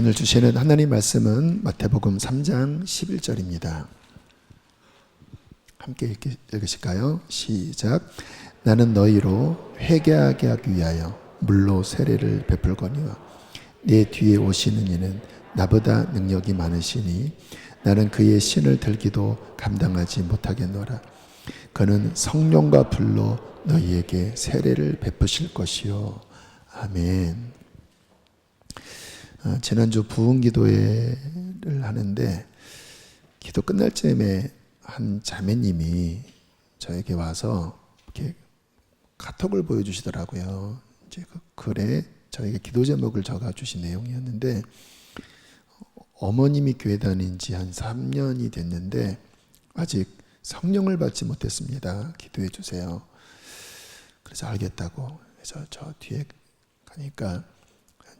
오늘 주시는 하나님 말씀은 마태복음 3장 11절입니다. 함께 읽으실까요? 시작. 나는 너희로 회개하게 하기 위하여 물로 세례를 베풀거니와 내 뒤에 오시는 이는 나보다 능력이 많으시니 나는 그의 신을 들기도 감당하지 못하겠노라. 그는 성령과 불로 너희에게 세례를 베푸실 것이요. 아멘. 지난주 부흥기도회를 하는데 기도 끝날 쯤에 한 자매님이 저에게 와서 이렇게 카톡을 보여주시더라고요. 이제 그 글에 저에게 기도 제목을 적어주신 내용이었는데, 어머님이 교회 다닌 지 한 3년이 됐는데 아직 성령을 받지 못했습니다. 기도해 주세요. 그래서 알겠다고. 그래서 저 뒤에 가니까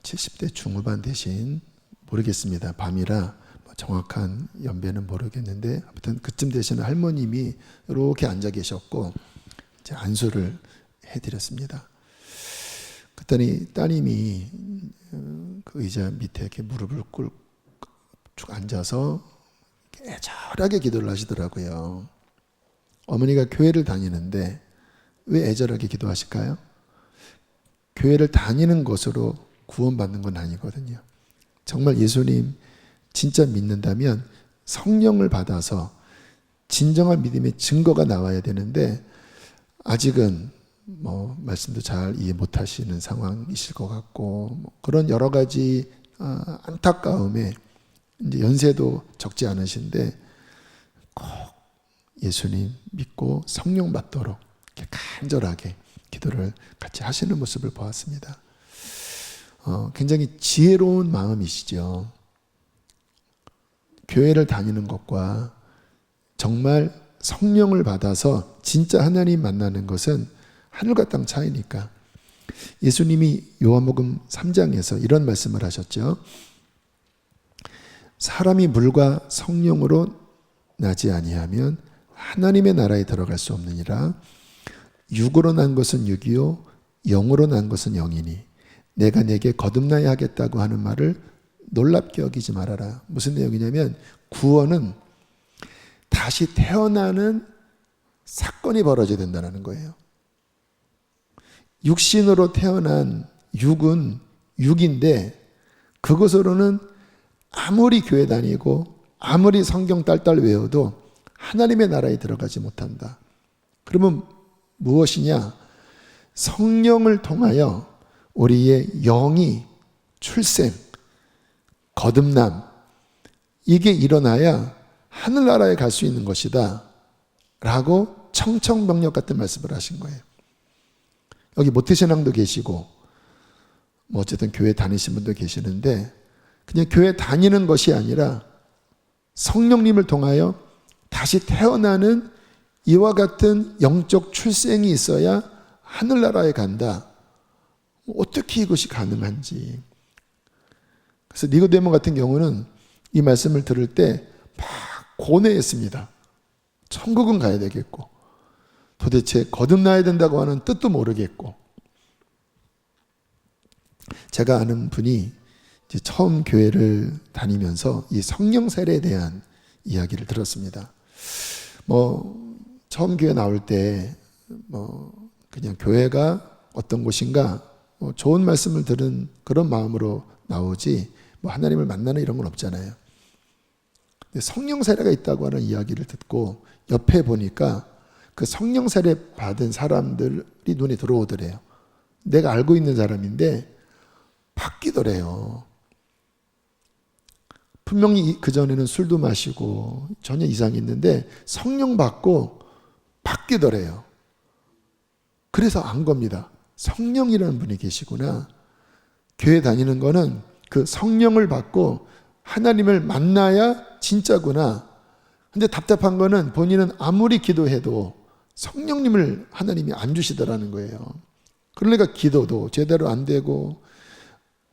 70대 중후반 되신, 모르겠습니다. 밤이라 정확한 연배는 모르겠는데 아무튼 그쯤 되시는 할머님이 이렇게 앉아 계셨고 이제 안수를 해드렸습니다. 그랬더니 따님이 그 의자 밑에 이렇게 무릎을 꿇고 쭉 앉아서 애절하게 기도를 하시더라고요. 어머니가 교회를 다니는데 왜 애절하게 기도하실까요? 교회를 다니는 것으로 구원받는 건 아니거든요. 정말 예수님 진짜 믿는다면 성령을 받아서 진정한 믿음의 증거가 나와야 되는데 아직은 말씀도 잘 이해 못 하시는 상황이실 것 같고 그런 여러 가지 안타까움에 이제 연세도 적지 않으신데 꼭 예수님 믿고 성령 받도록 이렇게 간절하게 기도를 같이 하시는 모습을 보았습니다. 굉장히 지혜로운 마음이시죠. 교회를 다니는 것과 정말 성령을 받아서 진짜 하나님 만나는 것은 하늘과 땅 차이니까. 예수님이 요한복음 3장에서 이런 말씀을 하셨죠. 사람이 물과 성령으로 나지 아니하면 하나님의 나라에 들어갈 수 없느니라. 육으로 난 것은 육이요 영으로 난 것은 영이니 내가 내게 거듭나야 하겠다고 하는 말을 놀랍게 여기지 말아라. 무슨 내용이냐면 구원은 다시 태어나는 사건이 벌어져야 된다는 거예요. 육신으로 태어난 육은 육인데 그것으로는 아무리 교회 다니고 아무리 성경 딸딸 외워도 하나님의 나라에 들어가지 못한다. 그러면 무엇이냐? 성령을 통하여 우리의 영이 출생, 거듭남, 이게 일어나야 하늘나라에 갈 수 있는 것이다 라고 청천벽력 같은 말씀을 하신 거예요. 여기 모태신앙도 계시고 어쨌든 교회 다니신 분도 계시는데 그냥 교회 다니는 것이 아니라 성령님을 통하여 다시 태어나는 이와 같은 영적 출생이 있어야 하늘나라에 간다. 어떻게 이것이 가능한지. 그래서 니고데모 같은 경우는 이 말씀을 들을 때 막 고뇌했습니다. 천국은 가야 되겠고 도대체 거듭나야 된다고 하는 뜻도 모르겠고. 제가 아는 분이 이제 처음 교회를 다니면서 이 성령 세례에 대한 이야기를 들었습니다. 처음 교회 나올 때 그냥 교회가 어떤 곳인가 좋은 말씀을 들은 그런 마음으로 나오지 하나님을 만나는 이런 건 없잖아요. 근데 성령 세례가 있다고 하는 이야기를 듣고 옆에 보니까 그 성령 세례 받은 사람들이 눈에 들어오더래요. 내가 알고 있는 사람인데 바뀌더래요. 분명히 그전에는 술도 마시고 전혀 이상이 있는데 성령 받고 바뀌더래요. 그래서 안 겁니다. 성령이라는 분이 계시구나. 교회 다니는 거는 그 성령을 받고 하나님을 만나야 진짜구나. 근데 답답한 거는 본인은 아무리 기도해도 성령님을 하나님이 안 주시더라는 거예요. 그러니까 기도도 제대로 안 되고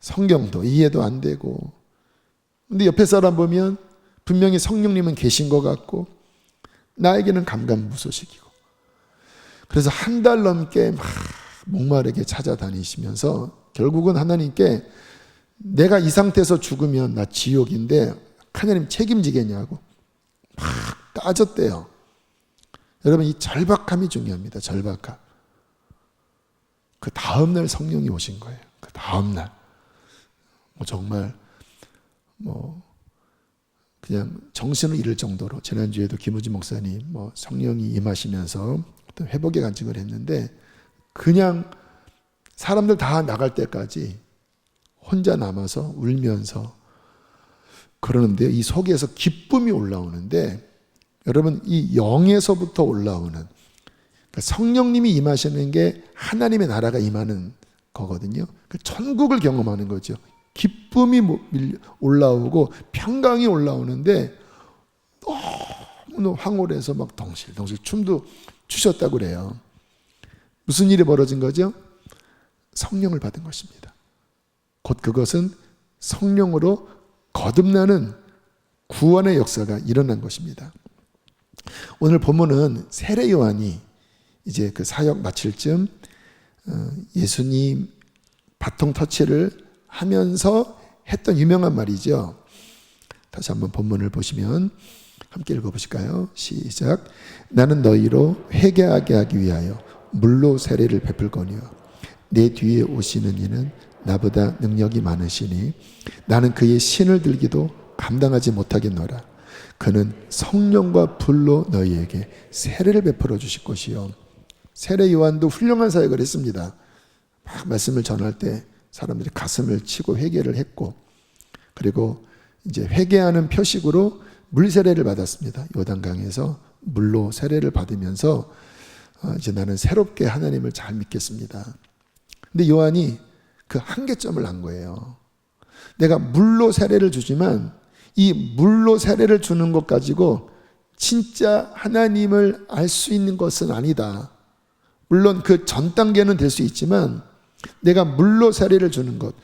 성경도 이해도 안 되고. 근데 옆에 사람 보면 분명히 성령님은 계신 것 같고 나에게는 감감무소식이고. 그래서 한 달 넘게 막 목마르게 찾아다니시면서 결국은 하나님께 내가 이 상태에서 죽으면 나 지옥인데 하나님 책임지겠냐고 막 따졌대요. 여러분, 이 절박함이 중요합니다. 절박함. 그 다음날 성령이 오신 거예요. 그 다음날 정말 그냥 정신을 잃을 정도로, 지난주에도 김우진 목사님 성령이 임하시면서 어떤 회복의 간증을 했는데, 그냥 사람들 다 나갈 때까지 혼자 남아서 울면서 그러는데, 이 속에서 기쁨이 올라오는데, 여러분, 이 영에서부터 올라오는, 그러니까 성령님이 임하시는 게 하나님의 나라가 임하는 거거든요. 천국을 경험하는 거죠. 기쁨이 올라오고 평강이 올라오는데 너무 황홀해서 막 덩실덩실 춤도 추셨다고 그래요. 무슨 일이 벌어진 거죠? 성령을 받은 것입니다. 곧 그것은 성령으로 거듭나는 구원의 역사가 일어난 것입니다. 오늘 본문은 세례 요한이 이제 그 사역 마칠 쯤 예수님 바통 터치를 하면서 했던 유명한 말이죠. 다시 한번 본문을 보시면 함께 읽어보실까요? 시작. 나는 너희로 회개하게 하기 위하여 물로 세례를 베풀거니와 내 뒤에 오시는 이는 나보다 능력이 많으시니 나는 그의 신을 들기도 감당하지 못하겠노라. 그는 성령과 불로 너희에게 세례를 베풀어 주실 것이요. 세례 요한도 훌륭한 사역을 했습니다. 막 말씀을 전할 때 사람들이 가슴을 치고 회개를 했고, 그리고 이제 회개하는 표식으로 물 세례를 받았습니다. 요단강에서 물로 세례를 받으면서 이제 나는 새롭게 하나님을 잘 믿겠습니다. 근데 요한이 그 한계점을 안 거예요. 내가 물로 세례를 주지만 이 물로 세례를 주는 것 가지고 진짜 하나님을 알 수 있는 것은 아니다. 물론 그 전 단계는 될 수 있지만 내가 물로 세례를 주는 것,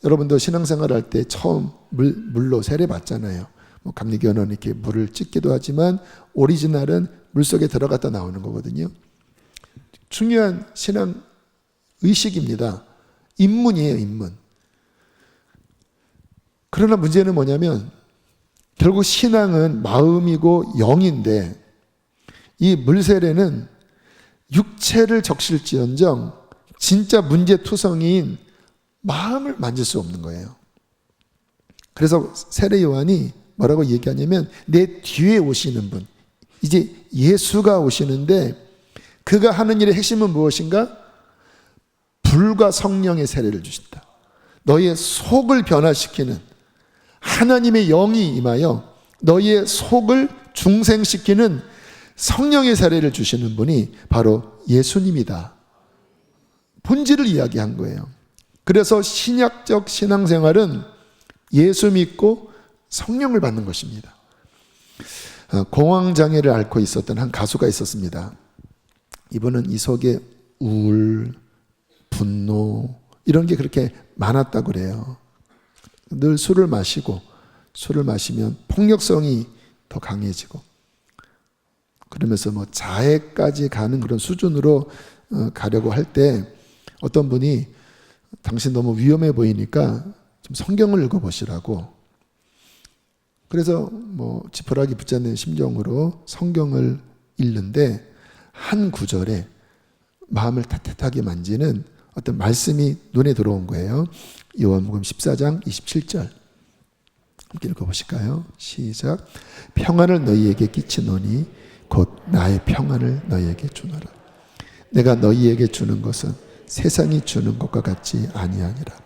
여러분도 신앙생활 할 때 처음 물로 세례 받잖아요. 감리교는 이렇게 물을 찍기도 하지만 오리지널은 물 속에 들어갔다 나오는 거거든요. 중요한 신앙 의식입니다. 입문이에요, 입문. 그러나 문제는 뭐냐면 결국 신앙은 마음이고 영인데, 이 물세례는 육체를 적실지언정 진짜 문제투성이인 마음을 만질 수 없는 거예요. 그래서 세례 요한이 뭐라고 얘기하냐면 내 뒤에 오시는 분, 이제 예수가 오시는데 그가 하는 일의 핵심은 무엇인가? 불과 성령의 세례를 주신다. 너희의 속을 변화시키는 하나님의 영이 임하여 너희의 속을 중생시키는 성령의 세례를 주시는 분이 바로 예수님이다. 본질을 이야기한 거예요. 그래서 신약적 신앙생활은 예수 믿고 성령을 받는 것입니다. 공황장애를 앓고 있었던 한 가수가 있었습니다. 이분은 이 속에 우울, 분노 이런 게 그렇게 많았다고 그래요. 늘 술을 마시면 폭력성이 더 강해지고, 그러면서 자해까지 가는 그런 수준으로 가려고 할 때 어떤 분이 당신 너무 위험해 보이니까 좀 성경을 읽어보시라고, 그래서 지푸라기 붙잡는 심정으로 성경을 읽는데 한 구절에 마음을 따뜻하게 만지는 어떤 말씀이 눈에 들어온 거예요. 요한복음 14장 27절 함께 읽어보실까요? 시작. 평안을 너희에게 끼치노니 곧 나의 평안을 너희에게 주노라. 내가 너희에게 주는 것은 세상이 주는 것과 같지 아니하니라.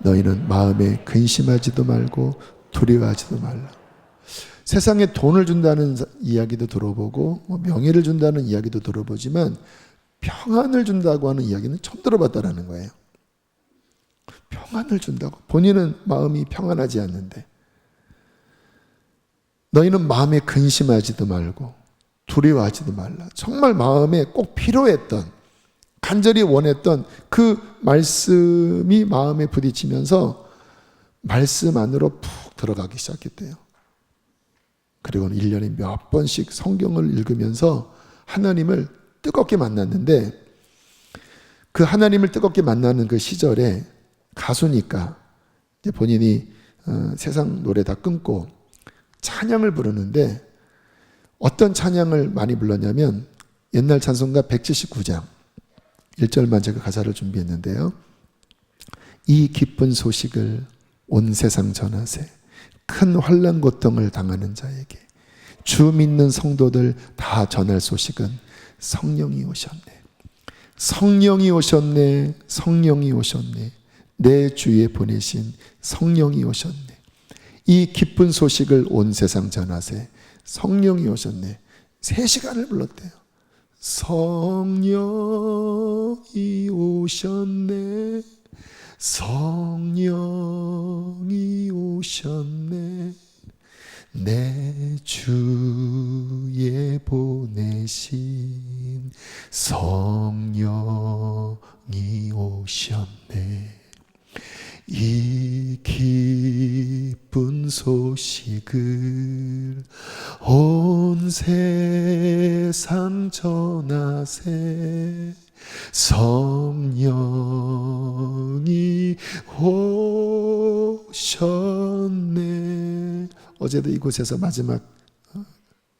너희는 마음에 근심하지도 말고 두려워하지도 말라. 세상에 돈을 준다는 이야기도 들어보고 명예를 준다는 이야기도 들어보지만 평안을 준다고 하는 이야기는 처음 들어봤다라는 거예요. 평안을 준다고. 본인은 마음이 평안하지 않는데. 너희는 마음에 근심하지도 말고 두려워하지도 말라. 정말 마음에 꼭 필요했던, 간절히 원했던 그 말씀이 마음에 부딪히면서 말씀 안으로 푹 들어가기 시작했대요. 그리고는 1년에 몇 번씩 성경을 읽으면서 하나님을 뜨겁게 만났는데, 그 하나님을 뜨겁게 만나는 그 시절에 가수니까 이제 본인이 세상 노래 다 끊고 찬양을 부르는데 어떤 찬양을 많이 불렀냐면 옛날 찬송가 179장 1절만 제가 가사를 준비했는데요. 이 기쁜 소식을 온 세상 전하세. 큰 환난 고통을 당하는 자에게 주 믿는 성도들 다 전할 소식은 성령이 오셨네. 성령이 오셨네. 성령이 오셨네. 내 주에 보내신 성령이 오셨네. 이 기쁜 소식을 온 세상 전하세. 성령이 오셨네. 3시간을 불렀대요. 성령이 오셨네. 성령이 오셨네. 내 주에 보내신 성령이 오셨네. 이 기쁜 소식을 온 세상 전하세. 성령이 오셨네. 어제도 이곳에서 마지막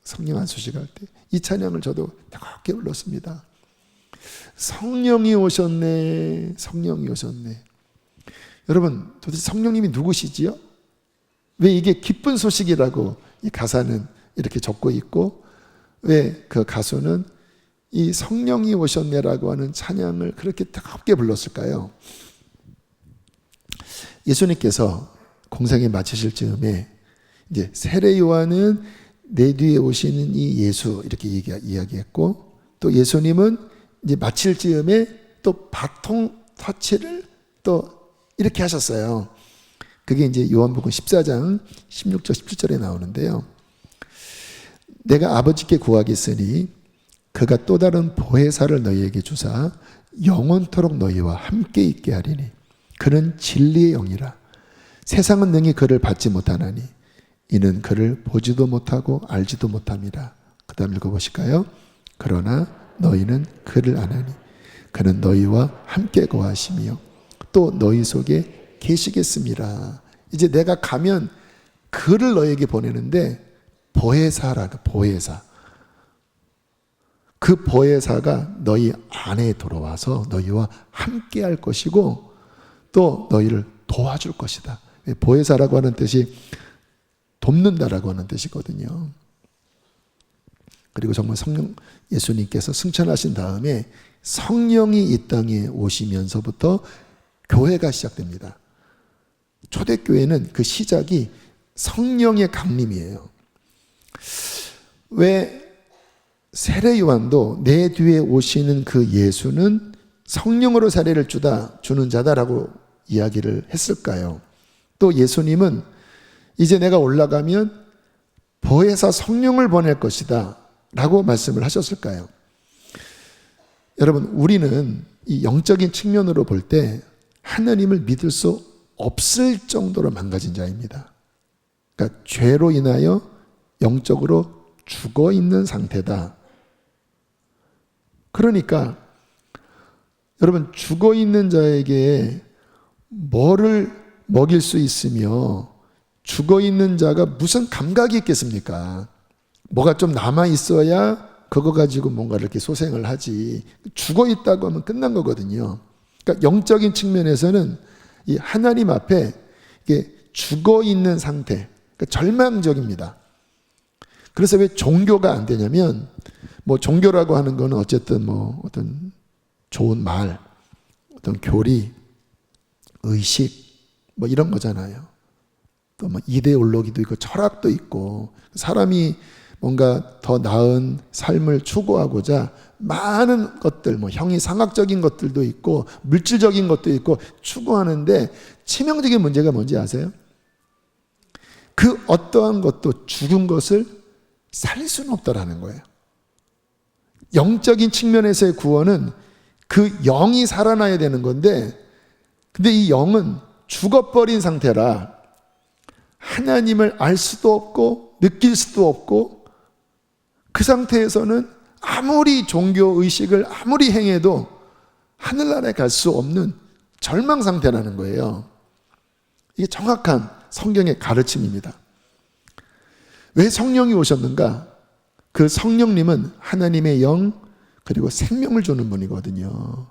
성령 안수식할 때 이 찬양을 저도 뜨겁게 불렀습니다. 성령이 오셨네. 성령이 오셨네. 여러분, 도대체 성령님이 누구시지요? 왜 이게 기쁜 소식이라고 이 가사는 이렇게 적고 있고, 왜 그 가수는 이 성령이 오셨네라고 하는 찬양을 그렇게 뜨겁게 불렀을까요? 예수님께서 공생에 마치실 즈음에 이제 세례 요한은 내 뒤에 오시는 이 예수 이렇게 이야기했고, 또 예수님은 이제 마칠 즈음에 또 바통 터치를 또 이렇게 하셨어요. 그게 이제 요한복음 14장 16절 17절에 나오는데요. 내가 아버지께 구하겠으니 그가 또 다른 보혜사를 너희에게 주사 영원토록 너희와 함께 있게 하리니 그는 진리의 영이라. 세상은 능히 그를 받지 못하나니 이는 그를 보지도 못하고 알지도 못함이라. 그 다음 읽어보실까요? 그러나 너희는 그를 아나니 그는 너희와 함께 거하시며 또 너희 속에 계시겠습니다. 이제 내가 가면 그를 너희에게 보내는데 보혜사라고, 보혜사. 그 보혜사가 너희 안에 들어와서 너희와 함께 할 것이고 또 너희를 도와줄 것이다. 보혜사라고 하는 뜻이 돕는다라고 하는 뜻이거든요. 그리고 정말 성령 예수님께서 승천하신 다음에 성령이 이 땅에 오시면서부터 교회가 시작됩니다. 초대교회는 그 시작이 성령의 강림이에요. 왜 세례 요한도 내 뒤에 오시는 그 예수는 성령으로 세례를 주는 자다라고 이야기를 했을까요? 또 예수님은 이제 내가 올라가면 보혜사 성령을 보낼 것이다 라고 말씀을 하셨을까요? 여러분, 우리는 이 영적인 측면으로 볼 때 하나님을 믿을 수 없을 정도로 망가진 자입니다. 그러니까 죄로 인하여 영적으로 죽어 있는 상태다. 그러니까 여러분, 죽어 있는 자에게 뭐를 먹일 수 있으며 죽어 있는 자가 무슨 감각이 있겠습니까? 뭐가 좀 남아 있어야 그거 가지고 뭔가 이렇게 소생을 하지. 죽어 있다고 하면 끝난 거거든요. 그러니까 영적인 측면에서는 이 하나님 앞에 이게 죽어 있는 상태, 그러니까 절망적입니다. 그래서 왜 종교가 안 되냐면, 뭐 종교라고 하는 거는 어쨌든 뭐 어떤 좋은 말, 어떤 교리, 의식 뭐 이런 거잖아요. 또 뭐 이데올로기도 있고 철학도 있고, 사람이 뭔가 더 나은 삶을 추구하고자 많은 것들, 뭐 형이상학적인 것들도 있고 물질적인 것도 있고 추구하는데, 치명적인 문제가 뭔지 아세요? 그 어떠한 것도 죽은 것을 살릴 수는 없다라는 거예요. 영적인 측면에서의 구원은 그 영이 살아나야 되는 건데, 근데 이 영은 죽어버린 상태라 하나님을 알 수도 없고 느낄 수도 없고, 그 상태에서는 아무리 종교 의식을 아무리 행해도 하늘나라에 갈 수 없는 절망 상태라는 거예요. 이게 정확한 성경의 가르침입니다. 왜 성령이 오셨는가? 그 성령님은 하나님의 영 그리고 생명을 주는 분이거든요.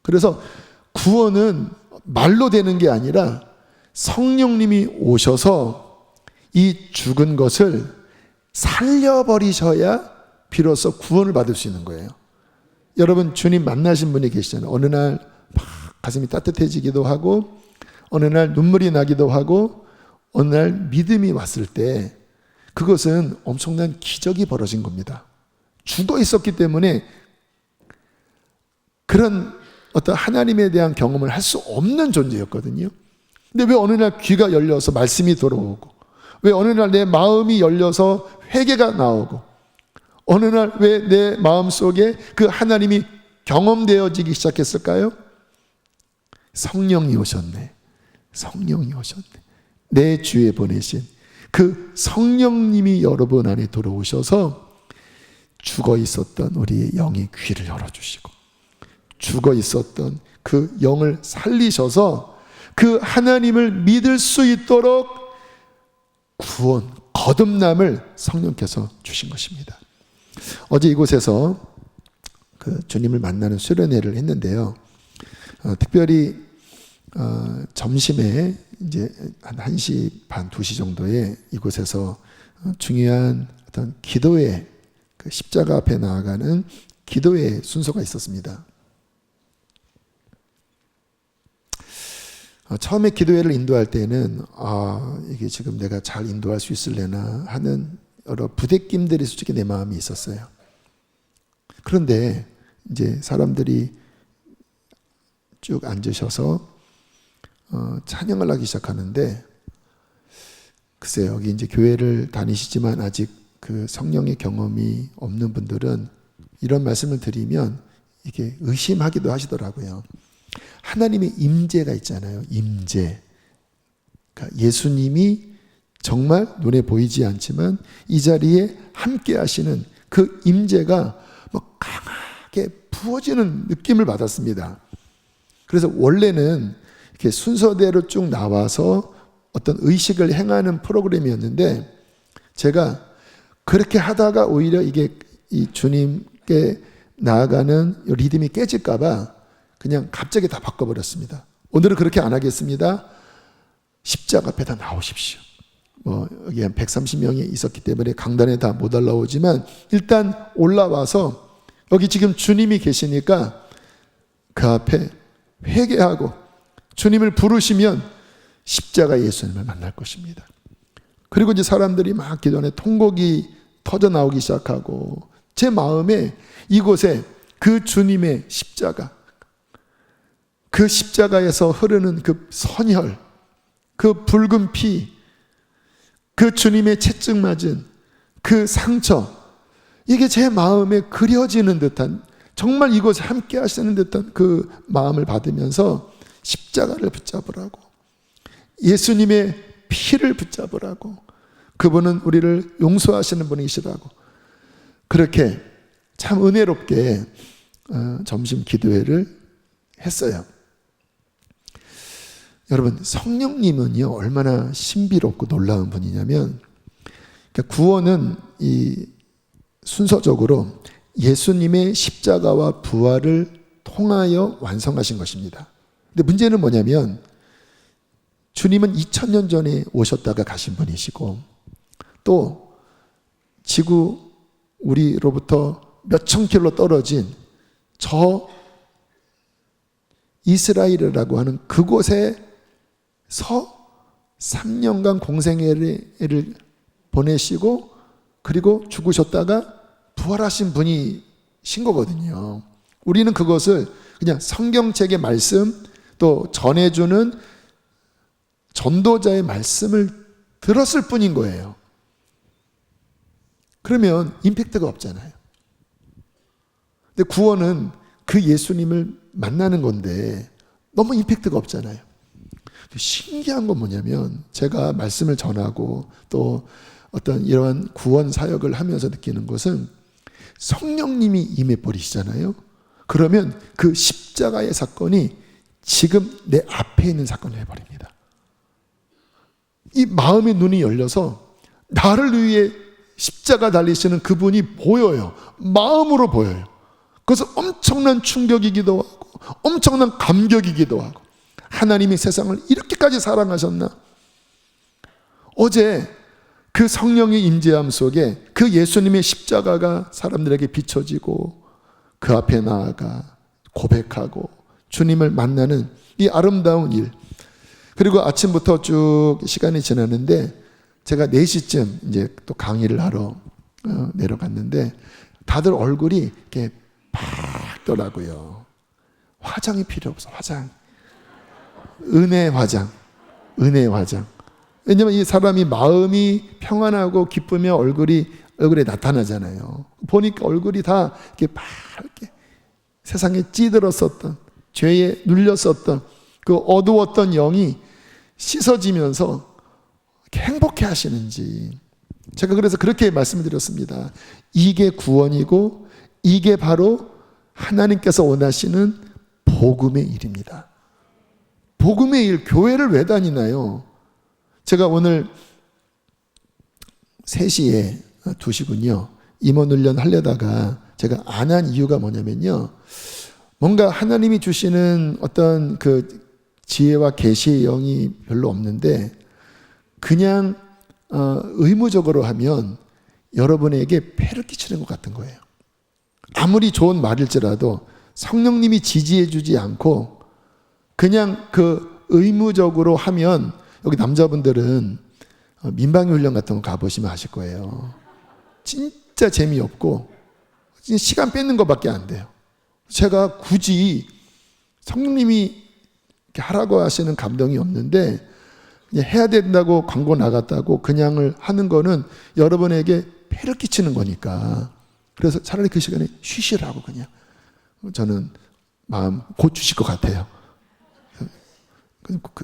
그래서 구원은 말로 되는 게 아니라 성령님이 오셔서 이 죽은 것을 살려버리셔야 비로소 구원을 받을 수 있는 거예요. 여러분 주님 만나신 분이 계시잖아요. 어느 날 막 가슴이 따뜻해지기도 하고 어느 날 눈물이 나기도 하고 어느 날 믿음이 왔을 때 그것은 엄청난 기적이 벌어진 겁니다. 죽어 있었기 때문에 그런 어떤 하나님에 대한 경험을 할 수 없는 존재였거든요. 근데 왜 어느 날 귀가 열려서 말씀이 들어오고 왜 어느 날 내 마음이 열려서 회개가 나오고 어느 날 왜 내 마음속에 그 하나님이 경험되어지기 시작했을까요? 성령이 오셨네. 성령이 오셨네. 내 주에 보내신 그 성령님이 여러분 안에 들어오셔서 죽어 있었던 우리의 영의 귀를 열어주시고 죽어 있었던 그 영을 살리셔서 그 하나님을 믿을 수 있도록 구원, 거듭남을 성령께서 주신 것입니다. 어제 이곳에서 그 주님을 만나는 수련회를 했는데요. 특별히 점심에 이제 한 1시 반, 2시 정도에 이곳에서 중요한 어떤 기도회, 그 십자가 앞에 나아가는 기도회 순서가 있었습니다. 처음에 기도회를 인도할 때는 이게 지금 내가 잘 인도할 수 있을래나 하는 여러 부대낌들이 솔직히 내 마음이 있었어요. 그런데 이제 사람들이 쭉 앉으셔서 찬양을 하기 시작하는데 글쎄요, 여기 이제 교회를 다니시지만 아직 그 성령의 경험이 없는 분들은 이런 말씀을 드리면 이게 의심하기도 하시더라고요. 하나님의 임재가 있잖아요. 임재. 그러니까 예수님이 정말 눈에 보이지 않지만 이 자리에 함께 하시는 그 임재가 뭐 강하게 부어지는 느낌을 받았습니다. 그래서 원래는 이렇게 순서대로 쭉 나와서 어떤 의식을 행하는 프로그램이었는데 제가 그렇게 하다가 오히려 이게 이 주님께 나아가는 리듬이 깨질까봐 그냥 갑자기 다 바꿔버렸습니다. 오늘은 그렇게 안 하겠습니다. 십자가 앞에 다 나오십시오. 여기 한 130명이 있었기 때문에 강단에 다 못 올라오지만 일단 올라와서 여기 지금 주님이 계시니까 그 앞에 회개하고 주님을 부르시면 십자가 예수님을 만날 것입니다. 그리고 이제 사람들이 막 기도하는 통곡이 터져 나오기 시작하고 제 마음에 이곳에 그 주님의 십자가, 그 십자가에서 흐르는 그 선혈, 그 붉은 피, 그 주님의 채찍 맞은 그 상처, 이게 제 마음에 그려지는 듯한, 정말 이곳에 함께 하시는 듯한 그 마음을 받으면서 십자가를 붙잡으라고, 예수님의 피를 붙잡으라고, 그분은 우리를 용서하시는 분이시라고, 그렇게 참 은혜롭게 점심 기도회를 했어요. 여러분, 성령님은요 얼마나 신비롭고 놀라운 분이냐면, 그러니까 구원은 이 순서적으로 예수님의 십자가와 부활을 통하여 완성하신 것입니다. 근데 문제는 뭐냐면 주님은 2000년 전에 오셨다가 가신 분이시고 또 지구 우리로부터 몇천 킬로 떨어진 저 이스라엘이라고 하는 그곳에서 3년간 공생애를 보내시고 그리고 죽으셨다가 부활하신 분이신 거거든요. 우리는 그것을 그냥 성경책의 말씀 또 전해주는 전도자의 말씀을 들었을 뿐인 거예요. 그러면 임팩트가 없잖아요. 근데 구원은 그 예수님을 만나는 건데 너무 임팩트가 없잖아요. 신기한 건 뭐냐면 제가 말씀을 전하고 또 어떤 이러한 구원 사역을 하면서 느끼는 것은 성령님이 임해버리시잖아요. 그러면 그 십자가의 사건이 지금 내 앞에 있는 사건을 해버립니다. 이 마음의 눈이 열려서 나를 위해 십자가 달리시는 그분이 보여요. 마음으로 보여요. 그래서 엄청난 충격이기도 하고 엄청난 감격이기도 하고, 하나님이 세상을 이렇게까지 사랑하셨나? 어제 그 성령의 임재함 속에 그 예수님의 십자가가 사람들에게 비춰지고 그 앞에 나아가 고백하고 주님을 만나는 이 아름다운 일, 그리고 아침부터 쭉 시간이 지났는데 제가 4시쯤 이제 또 강의를 하러 내려갔는데 다들 얼굴이 이렇게 밝더라고요. 화장이 필요 없어. 화장. 은혜 화장. 왜냐면 이 사람이 마음이 평안하고 기쁘며 얼굴에 나타나잖아요. 보니까 얼굴이 다 이렇게 밝게, 세상에 찌들었었던, 죄에 눌렸었던 그 어두웠던 영이 씻어지면서 행복해 하시는지, 제가 그래서 그렇게 말씀드렸습니다. 이게 구원이고 이게 바로 하나님께서 원하시는 복음의 일입니다. 복음의 일, 교회를 왜 다니나요? 제가 오늘 3시에 2시군요. 임원 훈련 하려다가 제가 안 한 이유가 뭐냐면요. 뭔가 하나님이 주시는 어떤 그 지혜와 계시의 영이 별로 없는데 그냥 의무적으로 하면 여러분에게 폐를 끼치는 것 같은 거예요. 아무리 좋은 말일지라도 성령님이 지지해 주지 않고 그냥 그 의무적으로 하면, 여기 남자분들은 민방위 훈련 같은 거 가보시면 아실 거예요. 진짜 재미없고 시간 뺏는 것밖에 안 돼요. 제가 굳이 성령님이 하라고 하시는 감동이 없는데 그냥 해야 된다고 광고 나갔다고 그냥을 하는 거는 여러분에게 폐를 끼치는 거니까, 그래서 차라리 그 시간에 쉬시라고 그냥 저는 마음 고치실 것 같아요.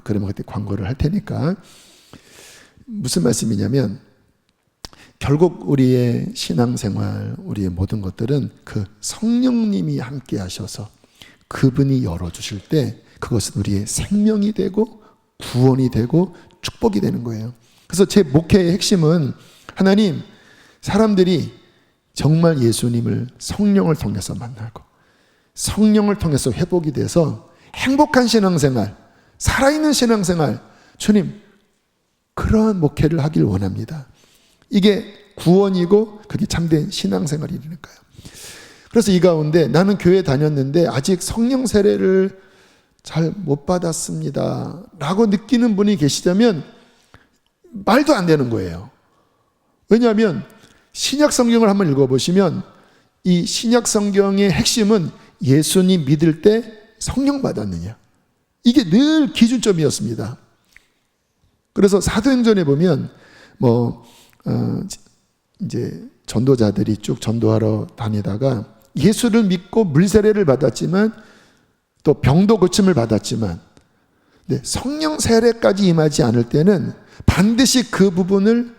그러면 그때 광고를 할 테니까. 무슨 말씀이냐면 결국 우리의 신앙생활, 우리의 모든 것들은 그 성령님이 함께 하셔서 그분이 열어주실 때 그것은 우리의 생명이 되고 구원이 되고 축복이 되는 거예요. 그래서 제 목회의 핵심은 하나님, 사람들이 정말 예수님을 성령을 통해서 만나고 성령을 통해서 회복이 돼서 행복한 신앙생활, 살아있는 신앙생활, 주님 그러한 목회를 하길 원합니다. 이게 구원이고 그게 참된 신앙생활이니까요. 그래서 이 가운데 나는 교회 다녔는데 아직 성령 세례를 잘 못 받았습니다 라고 느끼는 분이 계시다면 말도 안 되는 거예요. 왜냐하면 신약 성경을 한번 읽어보시면 이 신약 성경의 핵심은 예수님 믿을 때 성령 받았느냐, 이게 늘 기준점이었습니다. 그래서 사도행전에 보면 이제 전도자들이 쭉 전도하러 다니다가 예수를 믿고 물세례를 받았지만 또 병도 고침을 받았지만 성령 세례까지 임하지 않을 때는 반드시 그 부분을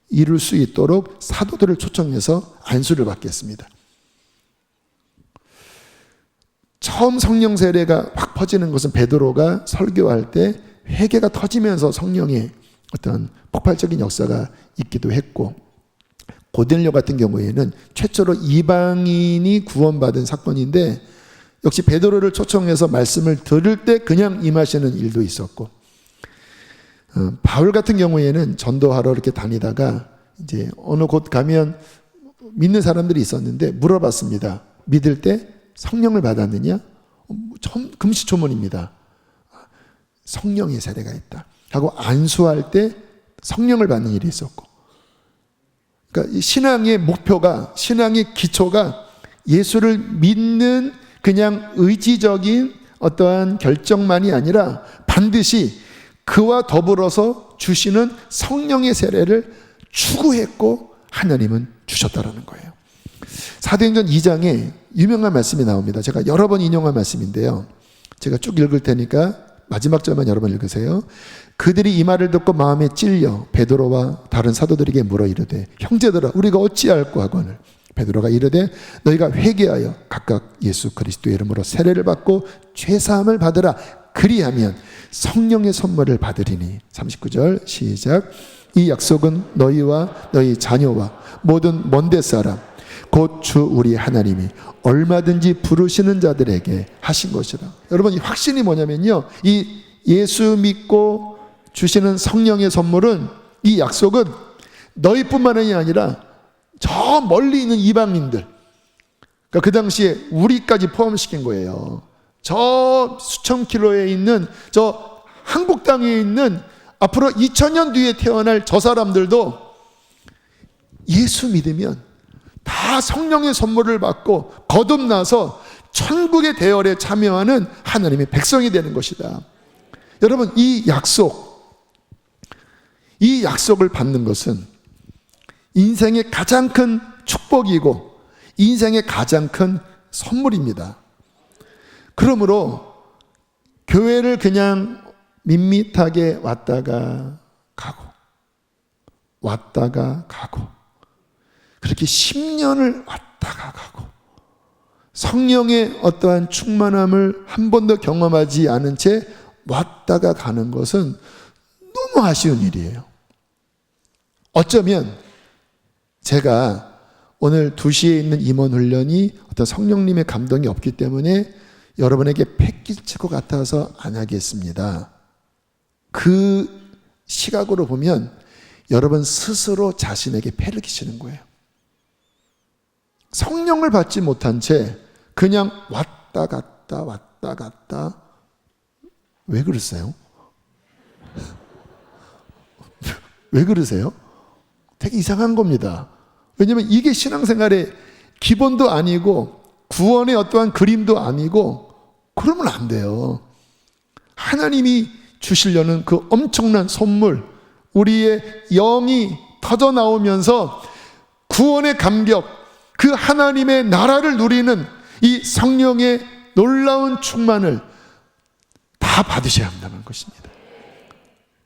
이룰 수 있도록 사도들을 초청해서 안수를 받겠습니다. 처음 성령 세례가 확 퍼지는 것은 베드로가 설교할 때 회개가 터지면서 성령의 어떤 폭발적인 역사가 있기도 했고, 고넬료 같은 경우에는 최초로 이방인이 구원받은 사건인데 역시 베드로를 초청해서 말씀을 들을 때 그냥 임하시는 일도 있었고, 바울 같은 경우에는 전도하러 이렇게 다니다가 이제 어느 곳 가면 믿는 사람들이 있었는데 물어봤습니다. 믿을 때 성령을 받았느냐? 금시초문입니다. 성령의 세례가 있다 하고 안수할 때 성령을 받는 일이 있었고, 그러니까 신앙의 목표가, 신앙의 기초가 예수를 믿는 그냥 의지적인 어떠한 결정만이 아니라 반드시 그와 더불어서 주시는 성령의 세례를 추구했고 하나님은 주셨다라는 거예요. 사도행전 2장에 유명한 말씀이 나옵니다. 제가 여러 번 인용한 말씀인데요. 제가 쭉 읽을 테니까 마지막 절만 여러 번 읽으세요. 그들이 이 말을 듣고 마음에 찔려 베드로와 다른 사도들에게 물어 이르되 형제들아 우리가 어찌할꼬 하거늘 베드로가 이르되 너희가 회개하여 각각 예수 그리스도의 이름으로 세례를 받고 죄사함을 받으라. 그리하면 성령의 선물을 받으리니. 39절 시작. 이 약속은 너희와 너희 자녀와 모든 먼데 사람 곧 주 우리 하나님이 얼마든지 부르시는 자들에게 하신 것이라. 여러분, 이 확신이 뭐냐면요, 이 예수 믿고 주시는 성령의 선물은, 이 약속은 너희뿐만이 아니라 저 멀리 있는 이방인들, 그러니까 그 당시에 우리까지 포함시킨 거예요. 저 수천 킬로에 있는, 저 한국 땅에 있는 앞으로 2000년 뒤에 태어날 저 사람들도 예수 믿으면 다 성령의 선물을 받고 거듭나서 천국의 대열에 참여하는 하나님의 백성이 되는 것이다. 여러분, 이 약속을 받는 것은 인생의 가장 큰 축복이고 인생의 가장 큰 선물입니다. 그러므로 교회를 그냥 밋밋하게 왔다가 가고 그렇게 10년을 왔다가 가고 성령의 어떠한 충만함을 한 번도 경험하지 않은 채 왔다가 가는 것은 너무 아쉬운 일이에요. 어쩌면 제가 오늘 2시에 있는 임원 훈련이 어떤 성령님의 감동이 없기 때문에 여러분에게 패끼칠 것 같아서 안 하겠습니다. 그 시각으로 보면 여러분 스스로 자신에게 패를 끼치는 거예요. 성령을 받지 못한 채 그냥 왔다 갔다 왜 그러세요? 왜 그러세요? 되게 이상한 겁니다. 왜냐하면 이게 신앙생활의 기본도 아니고 구원의 어떠한 그림도 아니고 그러면 안 돼요. 하나님이 주시려는 그 엄청난 선물, 우리의 영이 터져 나오면서 구원의 감격, 그 하나님의 나라를 누리는 이 성령의 놀라운 충만을 다 받으셔야 한다는 것입니다.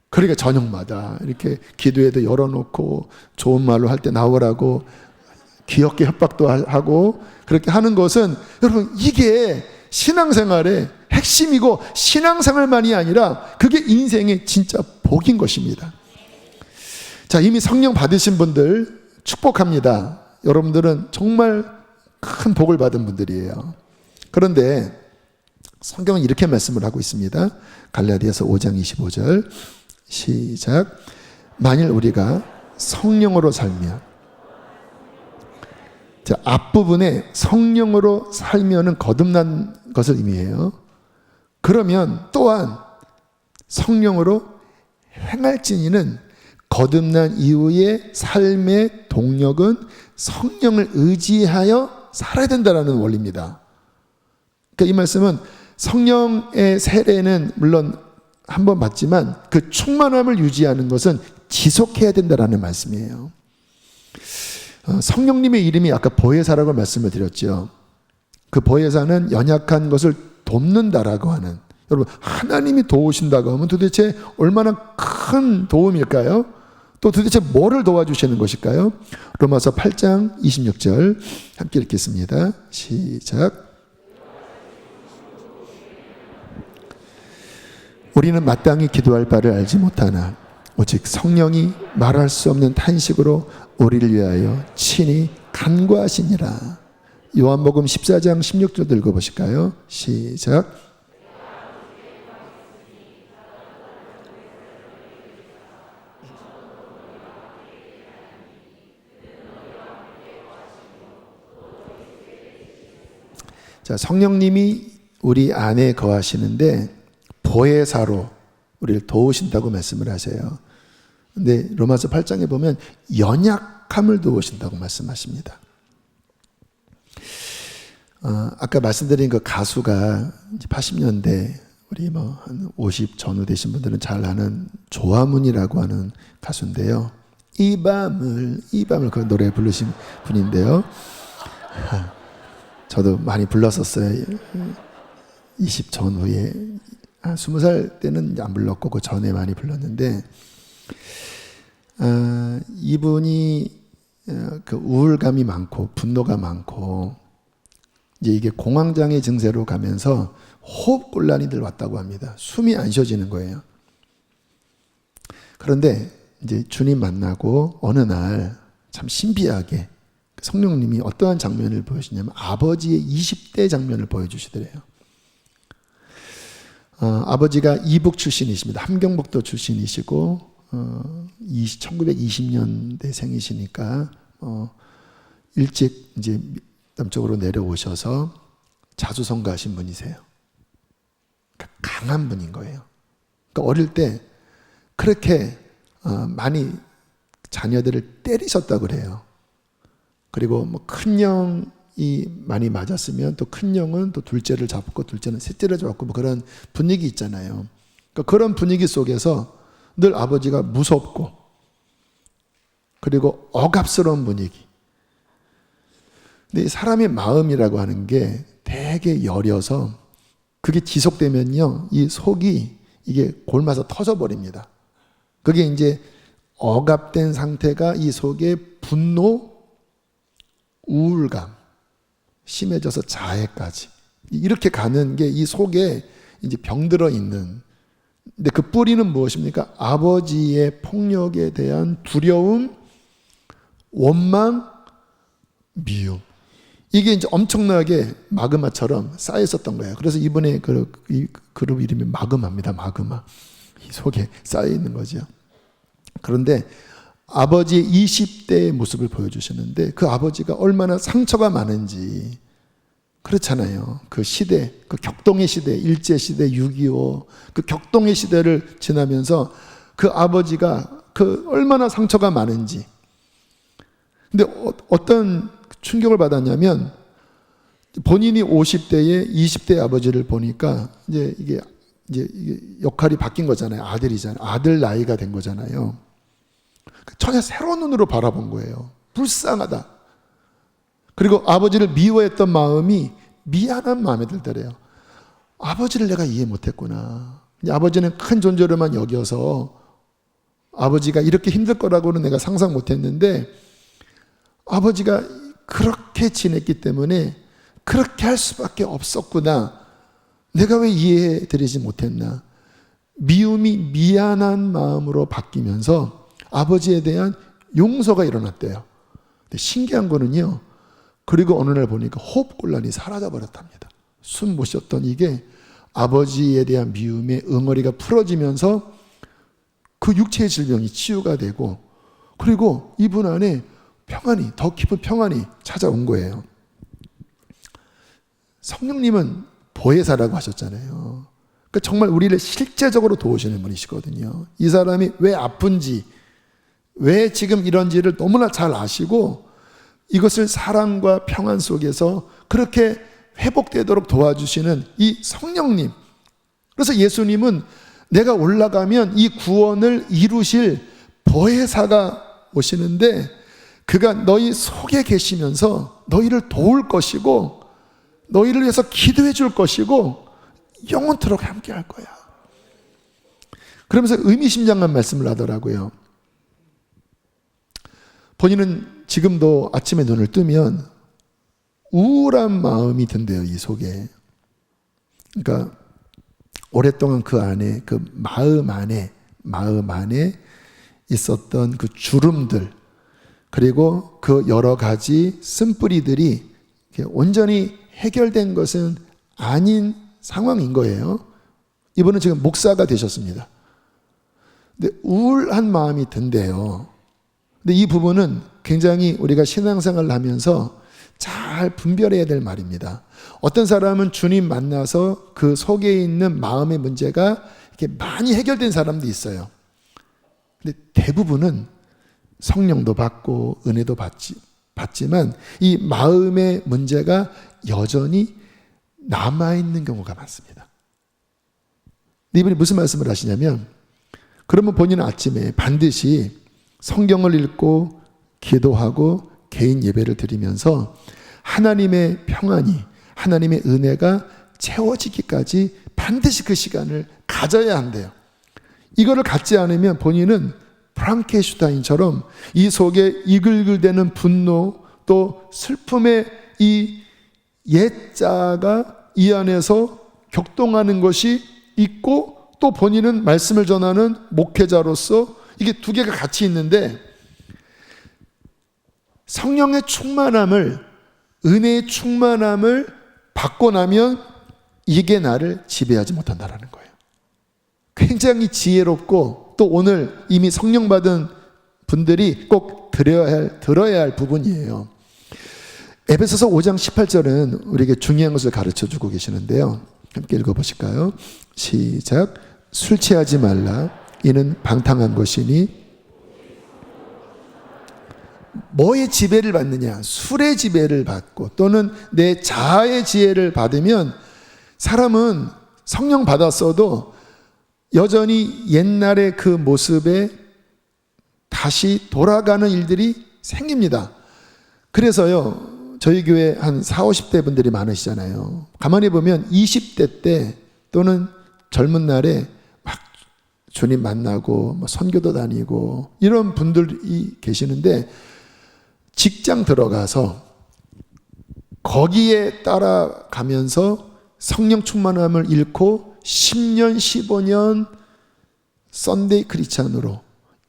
그러니까 저녁마다 이렇게 기도회도 열어놓고 좋은 말로 할 때 나오라고 귀엽게 협박도 하고 그렇게 하는 것은, 여러분, 이게 신앙생활의 핵심이고 신앙생활만이 아니라 그게 인생의 진짜 복인 것입니다. 자, 이미 성령 받으신 분들 축복합니다. 여러분들은 정말 큰 복을 받은 분들이에요. 그런데 성경은 이렇게 말씀을 하고 있습니다. 갈라디아서 5장 25절 시작. 만일 우리가 성령으로 살면, 자, 앞부분에 성령으로 살면은 거듭난 것을 의미해요. 그러면 또한 성령으로 행할지니는 거듭난 이후의 삶의 동력은 성령을 의지하여 살아야 된다는 원리입니다. 그러니까 이 말씀은 성령의 세례는 물론 한 번 받지만 그 충만함을 유지하는 것은 지속해야 된다는 말씀이에요. 성령님의 이름이 아까 보혜사라고 말씀을 드렸죠. 그 보혜사는 연약한 것을 돕는다라고 하는, 여러분, 하나님이 도우신다고 하면 도대체 얼마나 큰 도움일까요? 또 도대체 뭐를 도와주시는 것일까요? 로마서 8장 26절 함께 읽겠습니다. 시작. 우리는 마땅히 기도할 바를 알지 못하나 오직 성령이 말할 수 없는 탄식으로 우리를 위하여 친히 간구하시니라. 요한복음 14장 16절 읽어보실까요? 시작. 자, 성령님이 우리 안에 거하시는데 보혜사로 우리를 도우신다고 말씀을 하세요. 근데 로마서 8장에 보면 연약함을 도우신다고 말씀하십니다. 아까 말씀드린 그 가수가 80년대 우리 한 50 전후 되신 분들은 잘 아는 조화문이라고 하는 가수인데요. 이 밤을 그 노래 부르신 분인데요. 저도 많이 불렀었어요. 20 전후에 20살 때는 안 불렀고 그 전에 많이 불렀는데, 이분이 그 우울감이 많고 분노가 많고 이제 이게 공황장애 증세로 가면서 호흡곤란이 왔다고 합니다. 숨이 안 쉬어지는 거예요. 그런데 이제 주님 만나고 어느 날 참 신비하게 성령님이 어떠한 장면을 보여주냐면 아버지의 20대 장면을 보여주시더래요. 아버지가 이북 출신이십니다. 함경북도 출신이시고 1920년대 생이시니까 일찍 이제 남쪽으로 내려오셔서 자수성가하신 분이세요. 그러니까 강한 분인 거예요. 그러니까 어릴 때 그렇게 많이 자녀들을 때리셨다고 그래요. 그리고 뭐 큰 형이 많이 맞았으면 또 큰 형은 또 둘째를 잡고 둘째는 셋째를 잡고 뭐 그런 분위기 있잖아요. 그러니까 그런 분위기 속에서 늘 아버지가 무섭고 그리고 억압스러운 분위기. 근데 사람의 마음이라고 하는 게 되게 여려서 그게 지속되면요, 이 속이 이게 골마서 터져버립니다. 그게 이제 억압된 상태가 이 속에 분노, 우울감, 심해져서 자해까지 이렇게 가는 게 이 속에 이제 병들어 있는. 근데 그 뿌리는 무엇입니까? 아버지의 폭력에 대한 두려움, 원망, 미움. 이게 이제 엄청나게 마그마처럼 쌓여 있었던 거예요. 그래서 이번에 이 그룹 이름이 마그마입니다. 마그마. 이 속에 쌓여 있는 거죠. 그런데 아버지의 20대의 모습을 보여주시는데 그 아버지가 얼마나 상처가 많은지. 그렇잖아요. 그 시대, 그 격동의 시대, 일제시대, 6.25 그 격동의 시대를 지나면서 그 아버지가 그 얼마나 상처가 많은지. 근데 어떤 충격을 받았냐면 본인이 50대에 20대 아버지를 보니까 이게 역할이 바뀐 거잖아요. 아들이잖아요. 아들 나이가 된 거잖아요. 전혀 새로운 눈으로 바라본 거예요. 불쌍하다. 그리고 아버지를 미워했던 마음이 미안한 마음이 들더래요. 아버지를 내가 이해 못했구나. 아버지는 큰 존재로만 여겨서 아버지가 이렇게 힘들 거라고는 내가 상상 못했는데 아버지가 그렇게 지냈기 때문에 그렇게 할 수밖에 없었구나. 내가 왜 이해해 드리지 못했나. 미움이 미안한 마음으로 바뀌면서 아버지에 대한 용서가 일어났대요. 근데 신기한 거는요, 그리고 어느 날 보니까 호흡곤란이 사라져 버렸답니다. 숨 못 쉬었던 이게 아버지에 대한 미움의 응어리가 풀어지면서 그 육체의 질병이 치유가 되고, 그리고 이분 안에 평안이, 더 깊은 평안이 찾아온 거예요. 성령님은 보혜사라고 하셨잖아요. 그러니까 정말 우리를 실제적으로 도우시는 분이시거든요. 이 사람이 왜 아픈지, 왜 지금 이런지를 너무나 잘 아시고 이것을 사랑과 평안 속에서 그렇게 회복되도록 도와주시는 이 성령님. 그래서 예수님은 내가 올라가면 이 구원을 이루실 보혜사가 오시는데 그가 너희 속에 계시면서 너희를 도울 것이고 너희를 위해서 기도해 줄 것이고 영원토록 함께 할 거야. 그러면서 의미심장한 말씀을 하더라고요. 본인은 지금도 아침에 눈을 뜨면 우울한 마음이 든대요, 이 속에. 그러니까 오랫동안 그 안에, 그 마음 안에 있었던 그 주름들, 그리고 그 여러 가지 쓴뿌리들이 온전히 해결된 것은 아닌 상황인 거예요. 이분은 지금 목사가 되셨습니다. 근데 우울한 마음이 든대요. 근데 이 부분은 굉장히 우리가 신앙생활을 하면서 잘 분별해야 될 말입니다. 어떤 사람은 주님 만나서 그 속에 있는 마음의 문제가 이렇게 많이 해결된 사람도 있어요. 근데 대부분은 성령도 받고 은혜도 받지만 이 마음의 문제가 여전히 남아있는 경우가 많습니다. 이분이 무슨 말씀을 하시냐면, 그러면 본인은 아침에 반드시 성경을 읽고 기도하고 개인 예배를 드리면서 하나님의 평안이, 하나님의 은혜가 채워지기까지 반드시 그 시간을 가져야 한대요. 이거를 갖지 않으면 본인은 프랑켄슈타인처럼 이 속에 이글이글대는 분노, 또 슬픔의 이 옛자가 이 안에서 격동하는 것이 있고 또 본인은 말씀을 전하는 목회자로서 이게 두 개가 같이 있는데 성령의 충만함을 은혜의 충만함을 받고 나면 이게 나를 지배하지 못한다라는 거예요. 굉장히 지혜롭고 또 오늘 이미 성령 받은 분들이 꼭 들어야 할 부분이에요. 에베소서 5장 18절은 우리에게 중요한 것을 가르쳐주고 계시는데요. 함께 읽어보실까요? 시작. 술 취하지 말라. 이는 방탕한 것이니. 뭐의 지배를 받느냐? 술의 지배를 받고 또는 내 자아의 지혜를 받으면 사람은 성령 받았어도 여전히 옛날의 그 모습에 다시 돌아가는 일들이 생깁니다. 그래서요, 저희 교회 한 40, 50대 분들이 많으시잖아요. 가만히 보면 20대 때 또는 젊은 날에 막 주님 만나고 선교도 다니고 이런 분들이 계시는데 직장 들어가서 거기에 따라가면서 성령 충만함을 잃고 10년, 15년 썬데이 크리스찬으로.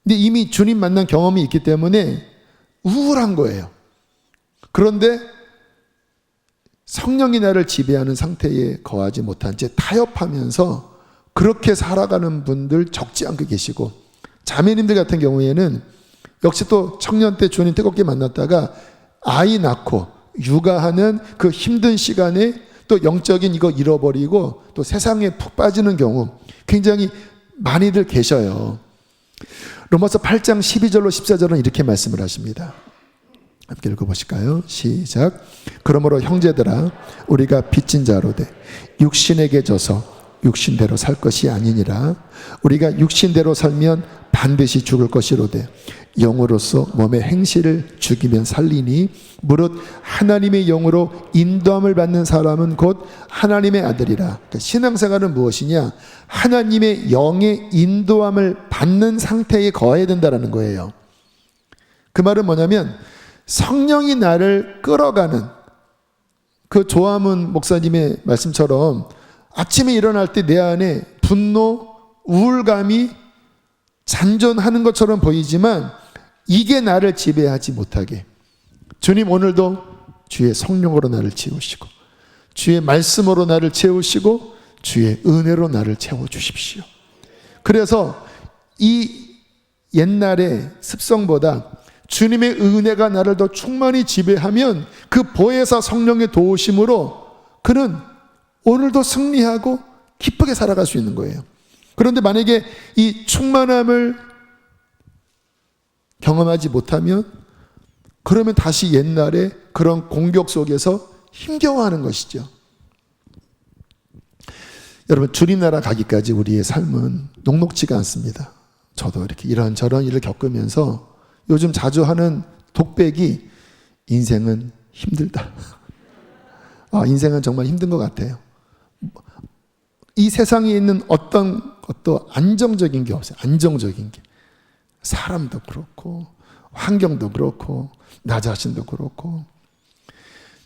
근데 이미 주님 만난 경험이 있기 때문에 우울한 거예요. 그런데 성령이 나를 지배하는 상태에 거하지 못한 채 타협하면서 그렇게 살아가는 분들 적지 않게 계시고, 자매님들 같은 경우에는 역시 또 청년 때 주님 뜨겁게 만났다가 아이 낳고 육아하는 그 힘든 시간에 또 영적인 이거 잃어버리고 또 세상에 푹 빠지는 경우 굉장히 많이들 계셔요. 로마서 8장 12절로 14절은 이렇게 말씀을 하십니다. 함께 읽어보실까요? 시작. 그러므로 형제들아 우리가 빚진 자로 돼 육신에게 져서 육신대로 살 것이 아니니라. 우리가 육신대로 살면 반드시 죽을 것이로되 영으로서 몸의 행실을 죽이면 살리니 무릇 하나님의 영으로 인도함을 받는 사람은 곧 하나님의 아들이라. 그러니까 신앙생활은 무엇이냐? 하나님의 영의 인도함을 받는 상태에 거해야 된다는 거예요. 그 말은 뭐냐면 성령이 나를 끌어가는, 그 조화문 목사님의 말씀처럼 아침에 일어날 때 내 안에 분노, 우울감이 잔존하는 것처럼 보이지만 이게 나를 지배하지 못하게 주님 오늘도 주의 성령으로 나를 채우시고 주의 말씀으로 나를 채우시고 주의 은혜로 나를 채워주십시오. 그래서 이 옛날의 습성보다 주님의 은혜가 나를 더 충만히 지배하면 그 보혜사 성령의 도우심으로 그는 오늘도 승리하고 기쁘게 살아갈 수 있는 거예요. 그런데 만약에 이 충만함을 경험하지 못하면 그러면 다시 옛날에 그런 공격 속에서 힘겨워하는 것이죠. 여러분, 주님 나라 가기까지 우리의 삶은 녹록지가 않습니다. 저도 이렇게 이런저런 일을 겪으면서 요즘 자주 하는 독백이 인생은 힘들다. 인생은 정말 힘든 것 같아요. 이 세상에 있는 어떤 것도 안정적인 게 없어요. 안정적인 게. 사람도 그렇고 환경도 그렇고 나 자신도 그렇고.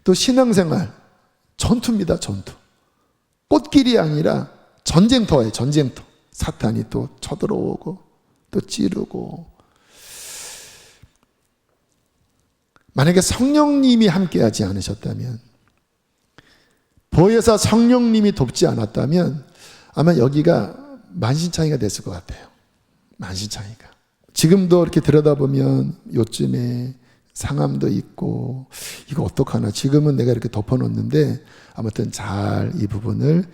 또 신앙생활 전투입니다. 전투. 꽃길이 아니라 전쟁터예요. 전쟁터. 사탄이 또 쳐들어오고 또 찌르고. 만약에 성령님이 함께하지 않으셨다면, 보혜사 성령님이 돕지 않았다면 아마 여기가 만신창이가 됐을 것 같아요. 만신창이가. 지금도 이렇게 들여다보면 요즘에 상함도 있고 이거 어떡하나. 지금은 내가 이렇게 덮어놓는데 아무튼 잘 이 부분을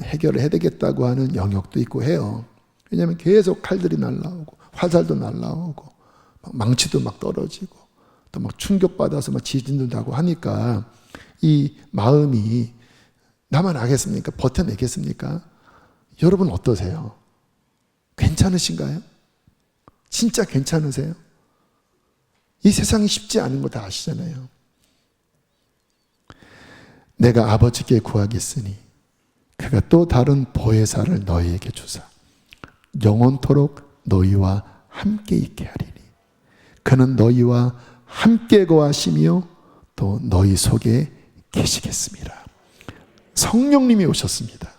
해결을 해야 되겠다고 하는 영역도 있고 해요. 왜냐하면 계속 칼들이 날라오고 화살도 날라오고 망치도 막 떨어지고 또 막 충격받아서 막 지진도 나고 하니까 이 마음이 나만 하겠습니까? 버텨내겠습니까? 여러분 어떠세요? 괜찮으신가요? 진짜 괜찮으세요? 이 세상이 쉽지 않은 거 다 아시잖아요. 내가 아버지께 구하겠으니 그가 또 다른 보혜사를 너희에게 주사 영원토록 너희와 함께 있게 하리니 그는 너희와 함께 거하시며 또 너희 속에 계시겠습니다. 성령님이 오셨습니다.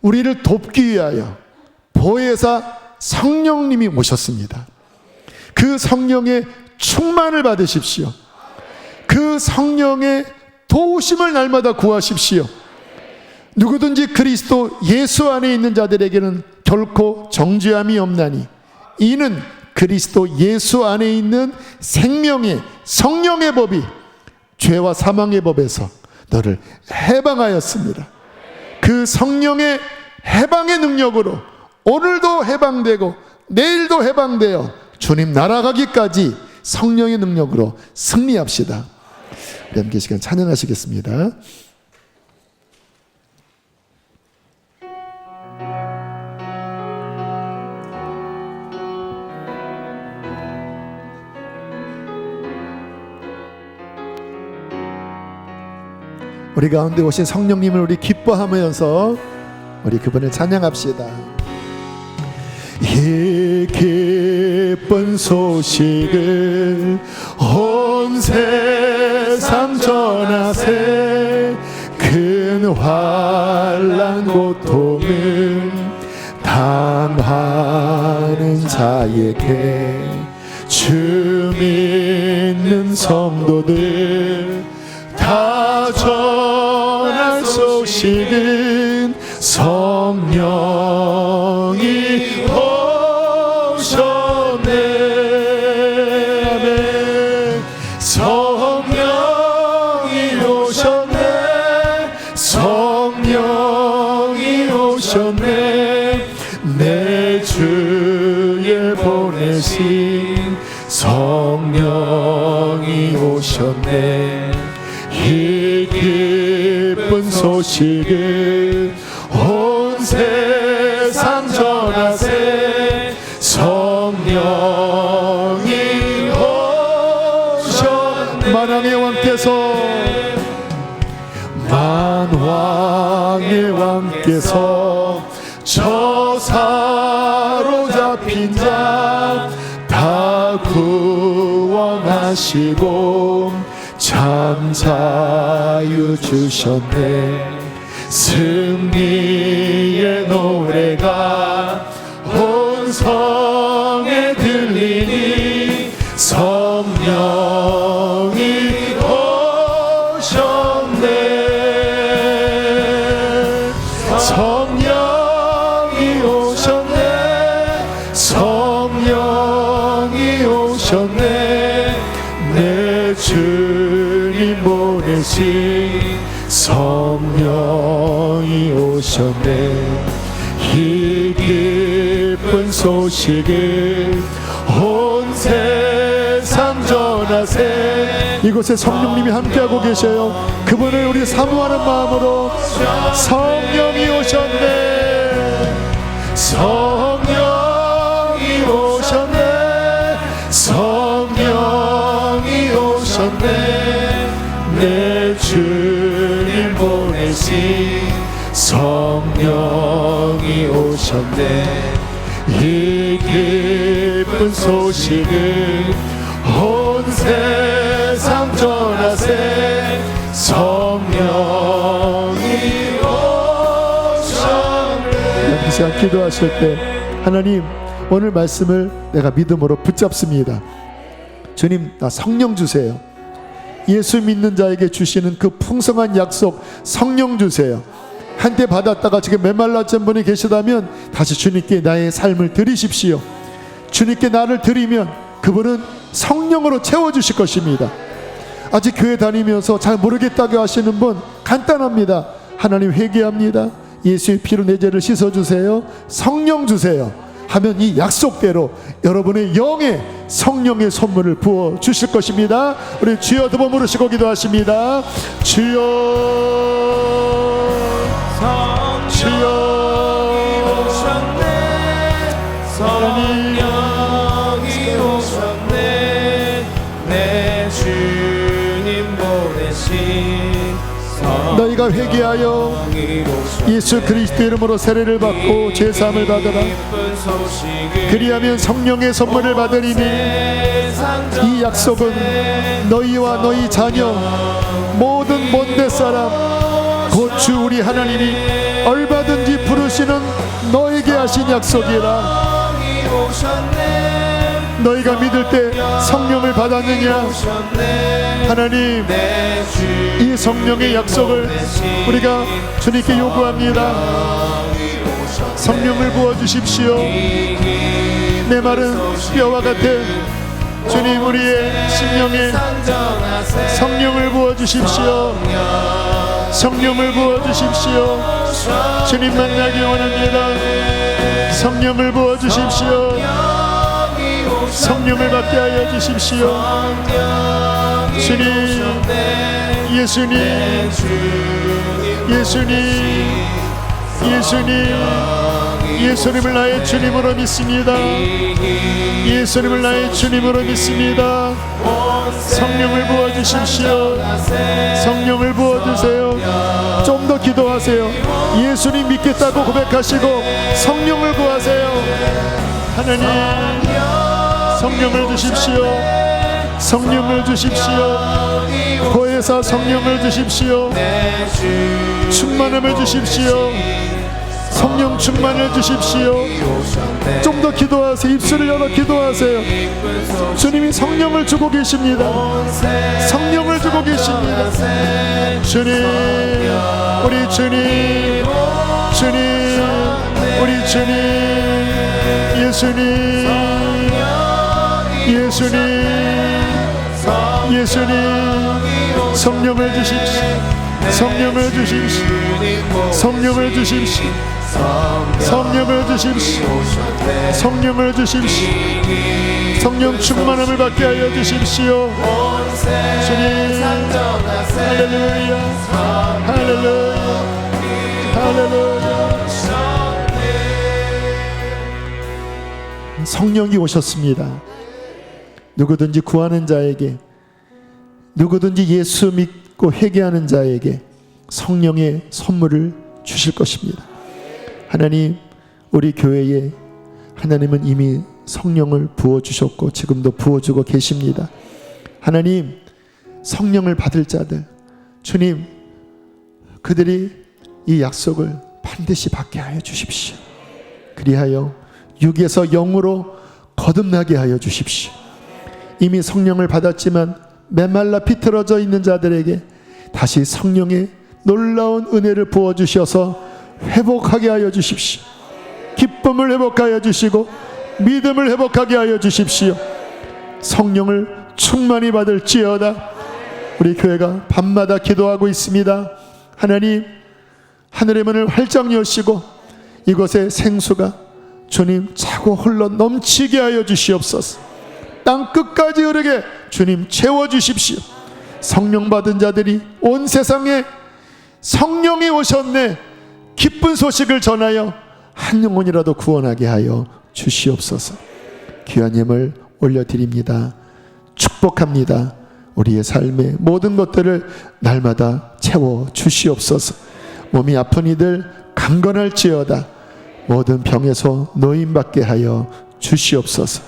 우리를 돕기 위하여 보혜사 성령님이 오셨습니다. 그 성령의 충만을 받으십시오. 그 성령의 도우심을 날마다 구하십시오. 누구든지 그리스도 예수 안에 있는 자들에게는 결코 정죄함이 없나니 이는 그리스도 예수 안에 있는 생명의 성령의 법이 죄와 사망의 법에서 너를 해방하였습니다. 그 성령의 해방의 능력으로 오늘도 해방되고 내일도 해방되어 주님 날아가기까지 성령의 능력으로 승리합시다. 우리 함께 시간 찬양하시겠습니다. 우리 가운데 오신 성령님을 우리 기뻐하면서 우리 그분을 찬양합시다. 이 기쁜 소식을 온 세상 전하세. 큰 환난 고통을 당하는 자에게 주 믿는 성도들 다 전할 소식은 성령이 오셨네. 아멘. 성령이 오셨네. 성령이 오셨네. 내 주에 보내신 성령이 오셨네. 이 기쁜 소식을 온 세상 전하세. 성령이 오셨네. 만왕의 왕께서 만왕의 왕께서 저 사로잡힌 자 다 구원하시고 참 자유 주셨네. 승리의 노래가 온 성에 들리니 성령이 오셨네. 성령이 오셨네. 성령이 오셨네. 내 주님 보내신 성령이 오셨네. 이 기쁜 소식을 온 세상 전하세. 이곳에 성령님이 함께하고 계셔요. 그분을 우리 사모하는 마음으로 성령이 오셨네. 성령이 오셨네. 성령이 오셨네. 내 주님 보내신 성령이 오셨네. 이 기쁜 소식을 온 세상 전하세. 성령이 오셨네. 이 시간 기도하실 때 하나님 오늘 말씀을 내가 믿음으로 붙잡습니다. 주님 나 성령 주세요. 예수 믿는 자에게 주시는 그 풍성한 약속 성령 주세요. 한때 받았다가 지금 메말랐던 분이 계시다면 다시 주님께 나의 삶을 드리십시오. 주님께 나를 드리면 그분은 성령으로 채워주실 것입니다. 아직 교회 다니면서 잘 모르겠다고 하시는 분 간단합니다. 하나님 회개합니다. 예수의 피로 내 죄를 씻어주세요. 성령 주세요 하면 이 약속대로 여러분의 영에 성령의 선물을 부어주실 것입니다. 우리 주여 두 번 부르시고 기도하십니다. 주여 주여 오셨네. 성령이 오셨네. 내 주님 보내신 너희가 회개하여 예수 그리스도 이름으로 세례를 받고 죄사함을 받으라. 그리하면 성령의 선물을 받으리니 이 약속은 너희와 너희 자녀 모든 먼데 사람 곧 주 우리 하나님이 얼마든지 부르시는 너에게 하신 약속이라. 너희가 믿을 때 성령을 받았느냐? 하나님, 이 성령의 약속을 우리가 주님께 요구합니다. 성령을 부어주십시오. 내 말은 뼈와 같아. 주님, 우리의 심령에 성령을 부어주십시오. 성령을 부어주십시오. 주님 만나기 원합니다. 성령을 부어주십시오. 성령을 받게 하여 주십시오. 주님, 예수님, 예수님, 예수님, 예수님을 나의 주님으로 믿습니다. 예수님을 나의 주님으로 믿습니다. 성령을 부어주십시오. 성령을 부어주세요. 좀 더 기도하세요. 예수님 믿겠다고 고백하시고 성령을 구하세요. 하나님, 성령을 주십시오. 성령을 주십시오. 보혜사 성령을 주십시오. 충만함을 주십시오. 성령 충만을 주십시오. 좀 더 기도하세요. 입술을 열어 기도하세요. 주님이 성령을 주고 계십니다. 성령을 주고 계십니다. 주님, 우리 주님, 주님, 우리 주님, 예수님, 예수님, 예수님, 성령을 주십시오. 성령을 주십시오. 성령을 주십시오. 성령을 주십시오. 성령을 주십시오. 성령 충만함을 받게 하여 주십시오. 주님, 할렐루야, 할렐루야, 할렐루야. 성령이 오셨습니다. 누구든지 구하는 자에게, 누구든지 예수 믿고 회개하는 자에게 성령의 선물을 주실 것입니다. 하나님, 우리 교회에 하나님은 이미 성령을 부어주셨고 지금도 부어주고 계십니다. 하나님, 성령을 받을 자들, 주님, 그들이 이 약속을 반드시 받게 하여 주십시오. 그리하여 육에서 영으로 거듭나게 하여 주십시오. 이미 성령을 받았지만 메말라 비틀어져 있는 자들에게 다시 성령의 놀라운 은혜를 부어주셔서 회복하게 하여 주십시오. 기쁨을 회복하여 주시고 믿음을 회복하게 하여 주십시오. 성령을 충만히 받을지어다. 우리 교회가 밤마다 기도하고 있습니다. 하나님, 하늘의 문을 활짝 여시고 이곳에 생수가 주님 차고 흘러 넘치게 하여 주시옵소서. 땅 끝까지 흐르게 주님 채워주십시오. 성령 받은 자들이 온 세상에 성령이 오셨네, 기쁜 소식을 전하여 한 영혼이라도 구원하게 하여 주시옵소서. 귀한 예물 올려드립니다. 축복합니다. 우리의 삶의 모든 것들을 날마다 채워 주시옵소서. 몸이 아픈 이들 강건할지어다. 모든 병에서 노임받게 하여 주시옵소서.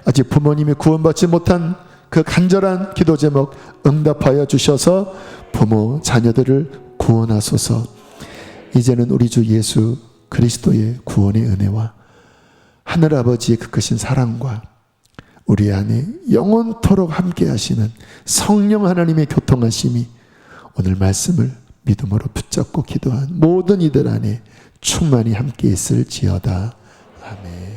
아직 부모님이 구원받지 못한 그 간절한 기도 제목 응답하여 주셔서 부모 자녀들을 구원하소서. 이제는 우리 주 예수 그리스도의 구원의 은혜와 하늘아버지의 그 크신 사랑과 우리 안에 영원토록 함께 하시는 성령 하나님의 교통하심이 오늘 말씀을 믿음으로 붙잡고 기도한 모든 이들 안에 충만히 함께 있을지어다. 아멘.